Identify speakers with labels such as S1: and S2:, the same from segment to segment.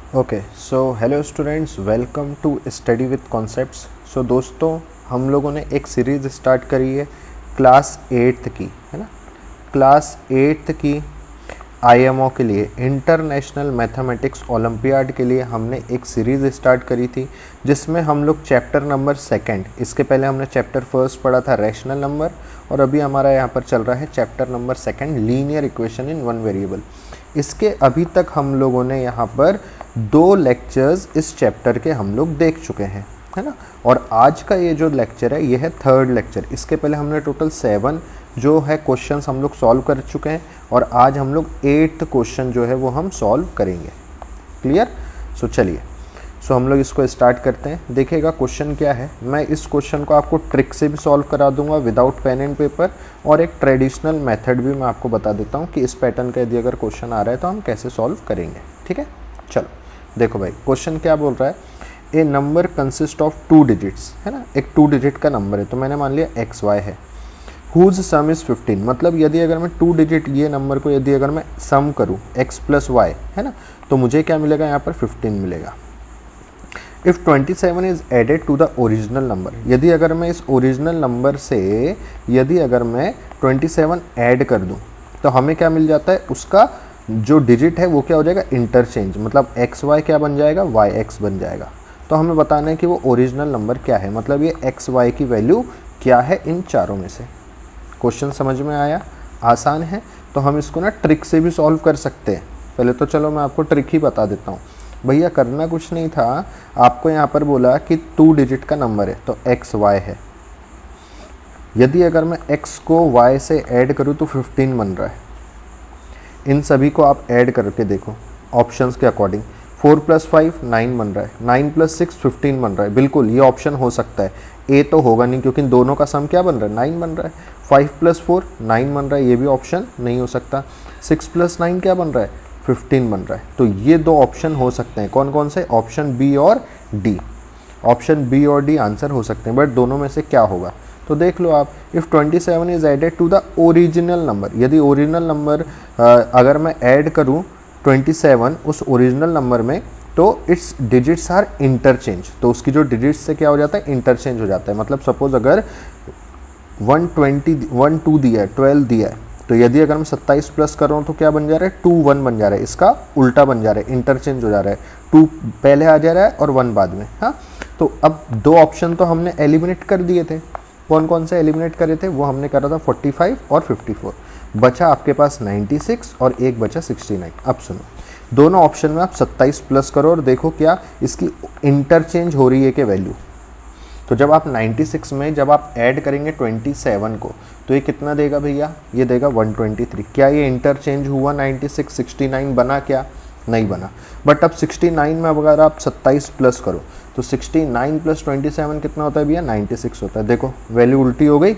S1: Okay, so hello students, welcome to study with concepts. So दोस्तों, हम लोगों ने एक सीरीज़ स्टार्ट करी है क्लास 8th की, है ना। क्लास 8th की आईएमओ के लिए, इंटरनेशनल मैथमेटिक्स ओलंपियाड के लिए हमने एक सीरीज़ स्टार्ट करी थी, जिसमें हम लोग चैप्टर नंबर 2, इसके पहले हमने चैप्टर 1 पढ़ा था रैशनल नंबर, और अभी हमारा यहाँ पर चल रहा है chapter number 2 linear equation in one variable. इसके अभी तक हम लोगों ने यहाँ पर 2 लेक्चर्स इस चैप्टर के हम लोग देख चुके हैं, है ना। और आज का ये जो लेक्चर है, ये है 3rd लेक्चर। इसके पहले हमने टोटल 7 जो है क्वेश्चंस हम लोग सॉल्व कर चुके हैं, और आज हम लोग 8th क्वेश्चन जो है वो हम सॉल्व करेंगे। क्लियर? सो चलिए, हम लोग इसको स्टार्ट करते हैं। देखिएगा क्वेश्चन क्या है। मैं इस क्वेश्चन को आपको ट्रिक से भी सॉल्व करा दूंगा विदाउट पेन एंड पेपर, और एक ट्रेडिशनल मेथड भी मैं आपको बता देता हूँ कि इस पैटर्न का यदि अगर क्वेश्चन आ रहा है तो हम कैसे सॉल्व करेंगे। ठीक है, चलो देखो भाई, क्वेश्चन क्या बोल रहा है। ए नंबर कंसिस्ट ऑफ 2 डिजिट्स, है ना। एक 2 डिजिट का नंबर है, तो मैंने मान लिया XY है। हुज सम इज़ 15, मतलब यदि अगर मैं 2 डिजिट ये नंबर को यदि अगर मैं सम करूँ x + y, है ना, तो मुझे क्या मिलेगा यहाँ पर 15 मिलेगा। If 27 is added to the original number, यदि अगर मैं इस ओरिजिनल नंबर से यदि अगर मैं 27 ऐड कर दूं, तो हमें क्या मिल जाता है, उसका जो डिजिट है वो क्या हो जाएगा, इंटरचेंज, मतलब XY क्या बन जाएगा, YX बन जाएगा। तो हमें बताना है कि वो ओरिजिनल नंबर क्या है, मतलब ये XY की वैल्यू क्या है इन चारों में से। क्वेश्चन समझ में आया? आसान है। तो हम इसको ना ट्रिक से भी सॉल्व कर सकते हैं। पहले तो चलो मैं आपको ट्रिक ही बता देता हूँ। भैया करना कुछ नहीं था, आपको यहाँ पर बोला कि 2 डिजिट का नंबर है, तो XY है। यदि अगर मैं X को Y से ऐड करूँ तो 15 बन रहा है। इन सभी को आप ऐड करके देखो ऑप्शंस के अकॉर्डिंग। 4 + 5 9 बन रहा है, 9 + 6 15 बन रहा है। बिल्कुल ये ऑप्शन हो सकता है। ए तो होगा नहीं, क्योंकि दोनों का सम क्या बन रहा है, 9 बन रहा है। 5 + 4 9 बन रहा है, ये भी ऑप्शन नहीं हो सकता। 6 + 9 क्या बन रहा है, 15 बन रहा है। तो ये 2 ऑप्शन हो सकते हैं। कौन कौन से? ऑप्शन बी और डी। ऑप्शन बी और डी आंसर हो सकते हैं, बट दोनों में से क्या होगा तो देख लो आप। If 27 is added to the original number, यदि ओरिजिनल नंबर अगर मैं ऐड करूँ 27 उस ओरिजिनल नंबर में, तो इट्स डिजिट्स आर इंटरचेंज, तो उसकी जो डिजिट्स से क्या हो जाता है, इंटरचेंज हो जाता है। मतलब सपोज अगर 12 दिया है, 12 दिया है, तो यदि अगर मैं 27 प्लस कर रहा हूँ तो क्या बन जा रहा है, 21 बन जा रहा है। इसका उल्टा बन जा रहा है, इंटरचेंज हो जा रहा है। 2 पहले आ जा रहा है और 1 बाद में। हाँ, तो अब 2 ऑप्शन तो हमने एलिमिनेट कर दिए थे। कौन कौन से एलिमिनेट करे थे, वो हमने करा था 45 और 54। बचा आपके पास 96 और एक बचा 69। अब सुनो, दोनों ऑप्शन में आप 27 प्लस करो और देखो क्या इसकी इंटरचेंज हो रही है कि वैल्यू। तो जब आप 96 में जब आप ऐड करेंगे 27 को, तो ये कितना देगा भैया, ये देगा 123। क्या ये इंटरचेंज हुआ? 96 69 बना क्या? नहीं बना। बट अब 69 में अगर आप 27 प्लस करो तो 69 + 27 कितना होता है भैया, 96 होता है। देखो वैल्यू उल्टी हो गई,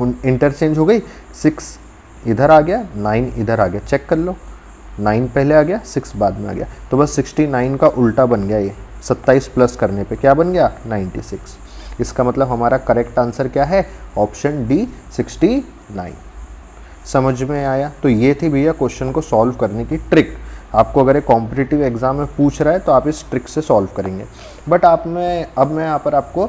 S1: इंटरचेंज हो गई। 6 इधर आ गया, 9 इधर आ गया। चेक कर लो, 9 पहले आ गया, 6 बाद में आ गया। तो बस 69 का उल्टा बन गया। ये 27 प्लस करने पे क्या बन गया, 96। इसका मतलब हमारा करेक्ट आंसर क्या है, ऑप्शन डी 69। समझ में आया? तो ये थी भैया क्वेश्चन को सॉल्व करने की ट्रिक। आपको अगर एक कॉम्पिटिटिव एग्जाम में पूछ रहा है तो आप इस ट्रिक से सॉल्व करेंगे। बट अब मैं यहाँ पर आपको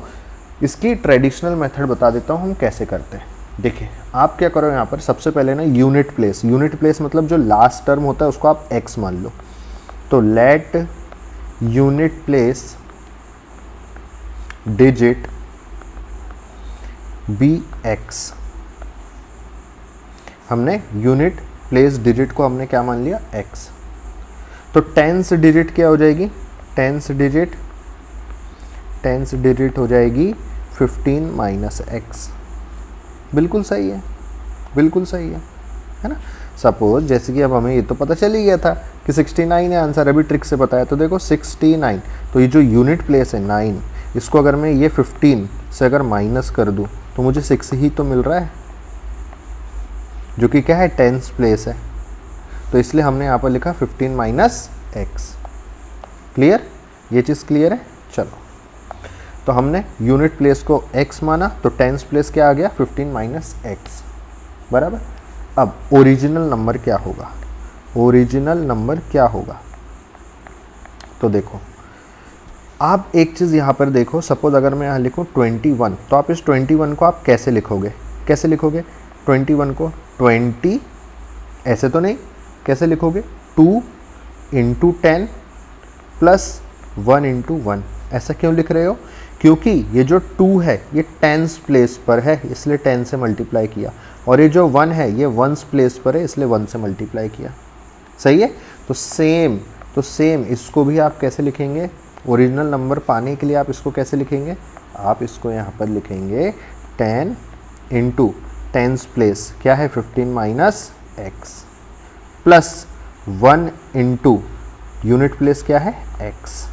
S1: इसकी ट्रेडिशनल मेथड बता देता हूँ हम कैसे करते हैं। देखिए आप क्या करो, यहाँ पर सबसे पहले ना यूनिट प्लेस मतलब जो लास्ट टर्म होता है उसको आप x मान लो। तो let unit place digit be x। हमने यूनिट प्लेस डिजिट को हमने क्या मान लिया, x। तो टेंस डिजिट क्या हो जाएगी, टेंस डिजिट हो जाएगी 15 - x। बिल्कुल सही है, बिल्कुल सही है ना। सपोज जैसे कि अब हमें ये तो पता चल ही गया था कि 69 है आंसर, अभी ट्रिक से बताया। तो देखो 69, तो ये जो यूनिट प्लेस है 9, इसको अगर मैं ये 15 से अगर माइनस कर दूं तो मुझे 6 ही तो मिल रहा है, जो कि क्या है, टेंस प्लेस है। तो इसलिए हमने यहाँ पर लिखा 15 - x। क्लियर? ये चीज़ क्लियर है? चलो, तो हमने यूनिट प्लेस को x माना, तो टेंस प्लेस क्या आ गया, 15 - x बराबर। अब ओरिजिनल नंबर क्या होगा, ओरिजिनल नंबर क्या होगा, तो देखो आप एक चीज़ यहाँ पर देखो, सपोज अगर मैं यहाँ लिखूँ 21, तो आप इस 21 को आप कैसे लिखोगे, कैसे लिखोगे 21 को 20 ऐसे तो नहीं, कैसे लिखोगे 2 इंटू 10 प्लस 1 इंटू 1। ऐसा क्यों लिख रहे हो, क्योंकि ये जो 2 है ये टेंस प्लेस पर है इसलिए 10 से मल्टीप्लाई किया, और ये जो 1 है ये वंस प्लेस पर है इसलिए 1 से मल्टीप्लाई किया। सही है, तो सेम इसको भी आप कैसे लिखेंगे, ओरिजिनल नंबर पाने के लिए आप इसको कैसे लिखेंगे, आप इसको यहाँ पर लिखेंगे 10 इंटू टेंस प्लेस क्या है 15 minus x plus 1 into unit place क्या है x।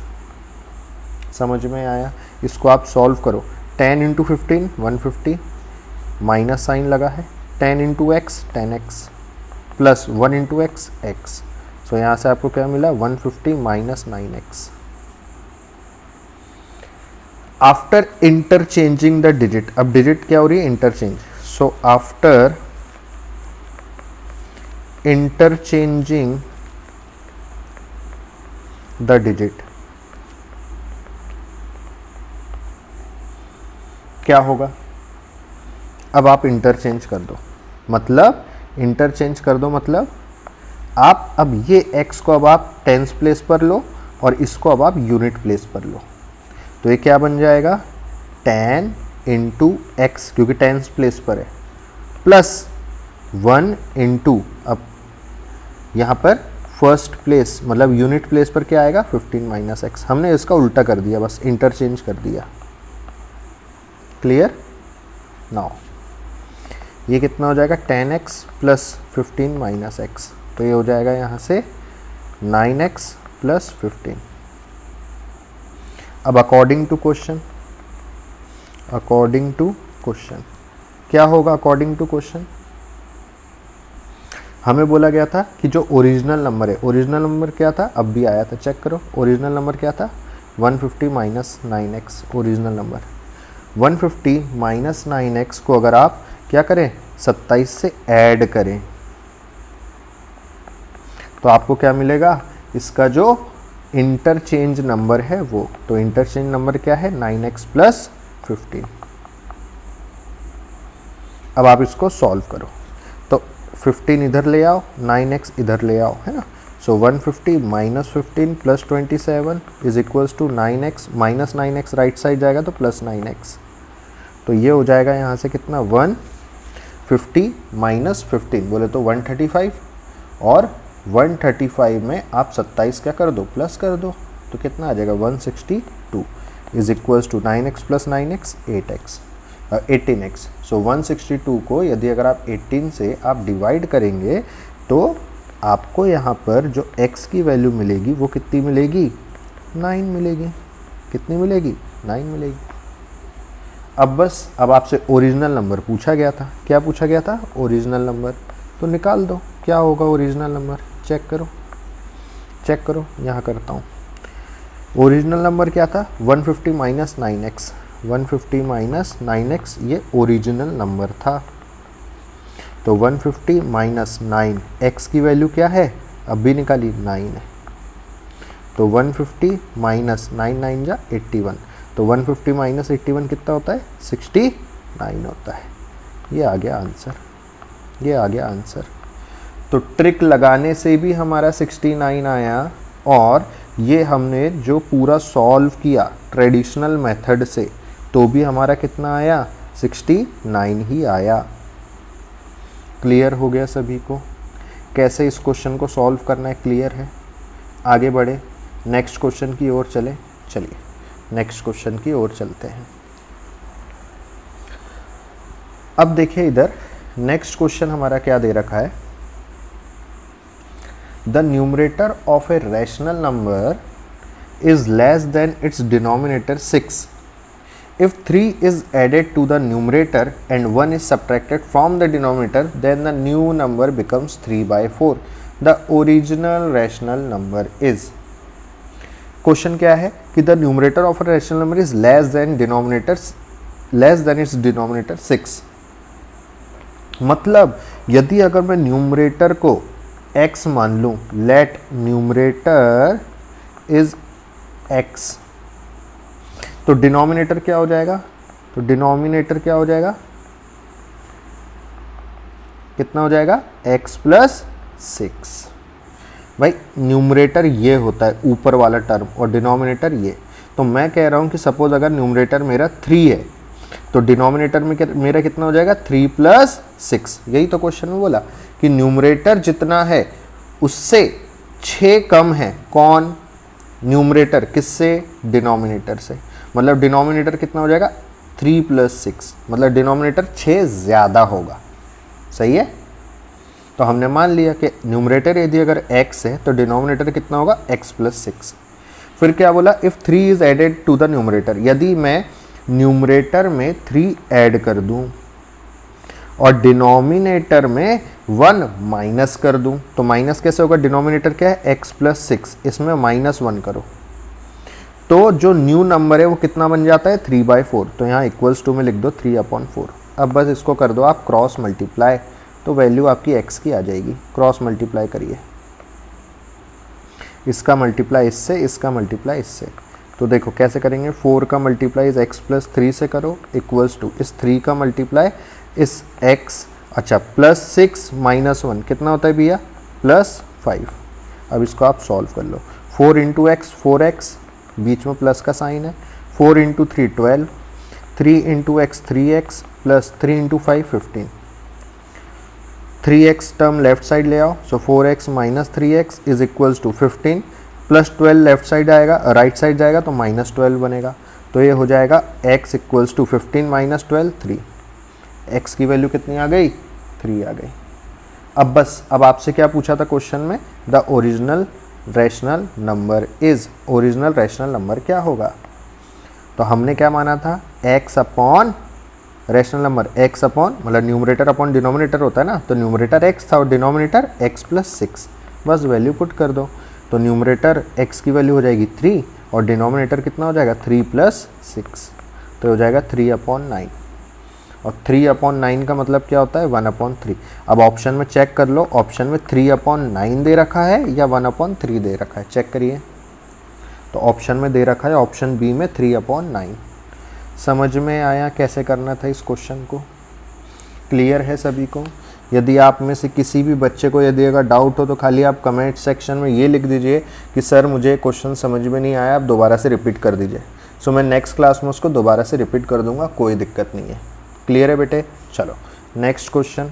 S1: समझ में आया, इसको आप सॉल्व करो। 10 इंटू 15 150 माइनस साइन लगा है, 10 into x 10x plus 1 into x x। सो यहाँ से आपको क्या मिला 150 minus 9x। After interchanging the digit, अब डिजिट क्या हो रही है interchange, so after interchanging the digit क्या होगा, अब आप इंटरचेंज कर दो, मतलब इंटरचेंज कर दो मतलब आप अब ये x को अब आप टेंस प्लेस पर लो और इसको अब आप यूनिट प्लेस पर लो, तो ये क्या बन जाएगा 10 इंटू एक्स क्योंकि टेंस प्लेस पर है प्लस 1 इंटू, अब यहाँ पर फर्स्ट प्लेस मतलब यूनिट प्लेस पर क्या आएगा 15 माइनस एक्स। हमने इसका उल्टा कर दिया, बस इंटरचेंज कर दिया। क्लियर, नाउ ये कितना हो जाएगा 10x प्लस 15 माइनस एक्स, तो ये हो जाएगा यहाँ से 9x प्लस 15। अब अकॉर्डिंग टू क्वेश्चन क्या होगा, अकॉर्डिंग टू क्वेश्चन हमें बोला गया था कि जो ओरिजिनल नंबर है, ओरिजिनल नंबर क्या था अब भी आया था, चेक करो ओरिजिनल नंबर क्या था 150 minus 9x। Original number 150 minus 9x को अगर आप क्या करें 27 से ऐड करें तो आपको क्या मिलेगा, इसका जो इंटरचेंज नंबर है वो, तो इंटरचेंज नंबर क्या है 9x प्लस 15। अब आप इसको सॉल्व करो, तो 15 इधर ले आओ 9x इधर ले आओ, है ना। So 150 minus 15 plus 27 is equals to 9x, minus 9x right side जाएगा तो प्लस 9x, तो ये हो जाएगा यहाँ से कितना 150 माइनस 15 बोले तो 135, और 135 में आप 27 क्या कर दो प्लस कर दो, तो कितना आ जाएगा 162 is equals to 9x plus 9x 18x। So 162 को यदि अगर आप 18 से आप डिवाइड करेंगे तो आपको यहाँ पर जो x की वैल्यू मिलेगी वो कितनी मिलेगी 9 मिलेगी। कितनी मिलेगी 9 मिलेगी। अब बस अब आपसे ओरिजिनल नंबर पूछा गया था, क्या पूछा गया था ओरिजिनल नंबर, तो निकाल दो क्या होगा ओरिजिनल नंबर, चेक करो यहाँ करता हूँ। ओरिजिनल नंबर क्या था 150 माइनस 9x, 150 माइनस 9x ये ओरिजिनल नंबर था, तो 150 माइनस 9 x की वैल्यू क्या है अब भी निकाली 9 है, तो 150 माइनस 9 जा 81, तो 150 माइनस 81 कितना होता है 69 होता है। ये आ गया आंसर, तो ट्रिक लगाने से भी हमारा 69 आया, और ये हमने जो पूरा सॉल्व किया ट्रेडिशनल मेथड से तो भी हमारा कितना आया 69 ही आया। क्लियर हो गया सभी को, कैसे इस क्वेश्चन को सॉल्व करना है क्लियर है। आगे बढ़े नेक्स्ट क्वेश्चन की ओर चलिए नेक्स्ट क्वेश्चन की ओर चलते हैं। अब देखिए इधर नेक्स्ट क्वेश्चन हमारा क्या दे रखा है, the numerator of a rational number is less than it's denominator 6 if 3 is added to the numerator and 1 is subtracted from the denominator, then the new number becomes 3/4. The original rational number is. Question क्या है कि the numerator of a rational number is less than its denominator 6. मतलब यदि अगर मैं numerator को x मान लूँ, let numerator is x। तो डिनोमिनेटर क्या हो जाएगा, तो डिनोमिनेटर क्या हो जाएगा, कितना हो जाएगा x प्लस 6। भाई न्यूमरेटर ये होता है ऊपर वाला टर्म और डिनोमिनेटर ये। तो मैं कह रहा हूँ कि सपोज अगर न्यूमरेटर मेरा 3 है तो डिनोमिनेटर में मेरा कितना हो जाएगा 3 प्लस 6। यही तो क्वेश्चन में बोला कि न्यूमरेटर जितना है उससे 6 कम है। कौन, न्यूमरेटर, किससे, डिनोमिनेटर से। मतलब डिनोमिनेटर कितना हो जाएगा 3 प्लस 6, मतलब डिनोमिनेटर 6 ज़्यादा होगा। सही है। तो हमने मान लिया कि न्यूमरेटर यदि अगर x है तो डिनोमिनेटर कितना होगा x प्लस 6। फिर क्या बोला, if 3 is added to the numerator, यदि मैं न्यूमरेटर में 3 ऐड कर दूं और डिनोमिनेटर में 1 माइनस कर दूं, तो माइनस कैसे होगा, डिनोमिनेटर क्या है x प्लस 6, इसमें -1 करो तो जो न्यू नंबर है वो कितना बन जाता है 3/4। तो यहाँ इक्वल्स टू में लिख दो 3/4। अब बस इसको कर दो आप क्रॉस मल्टीप्लाई, तो वैल्यू आपकी x की आ जाएगी। क्रॉस मल्टीप्लाई करिए, इसका मल्टीप्लाई इससे, इसका मल्टीप्लाई इससे। तो देखो कैसे करेंगे, 4 का मल्टीप्लाई इस x प्लस 3 से करो इक्वल्स टू इस 3 का मल्टीप्लाई इस x, अच्छा प्लस 6 माइनस 1 कितना होता है भैया +5। अब इसको आप सॉल्व कर लो। 4 इंटू एक्स 4x, बीच में प्लस का साइन है, 4 into 3 12, 3 into x 3x plus 3 into 5 15। 3x term left side ले आओ, so 4x minus 3x is equals to 15 plus 12 left side आएगा, राइट साइड जाएगा तो -12 बनेगा। तो ये हो जाएगा x equals to 15 minus 12 3। x की वैल्यू कितनी आ गई 3 आ गई। अब बस, अब आपसे क्या पूछा था क्वेश्चन में, the original rational number is, original rational number क्या होगा। तो हमने क्या माना था x upon rational number, x upon मतलब न्यूमरेटर अपॉन डिनोमिनेटर होता है ना, तो न्यूमरेटर x था और डिनोमिनेटर x प्लस 6। बस वैल्यू पुट कर दो, तो न्यूमरेटर x की वैल्यू हो जाएगी 3 और डिनोमिनेटर कितना हो जाएगा 3 प्लस 6, तो हो जाएगा 3/9। और 3/9 का मतलब क्या होता है 1/3। अब ऑप्शन में चेक कर लो, ऑप्शन में 3/9 दे रखा है या 1/3 दे रखा है, चेक करिए। तो ऑप्शन में दे रखा है ऑप्शन बी में 3/9। समझ में आया कैसे करना था इस क्वेश्चन को, क्लियर है सभी को। यदि आप में से किसी भी बच्चे को यदि अगर डाउट हो तो खाली आप कमेंट सेक्शन में ये लिख दीजिए कि सर मुझे क्वेश्चन समझ में नहीं आया, आप दोबारा से रिपीट कर दीजिए। सो मैं नेक्स्ट क्लास में उसको दोबारा से रिपीट कर दूंगा, कोई दिक्कत नहीं है। क्लियर है बेटे। चलो नेक्स्ट क्वेश्चन।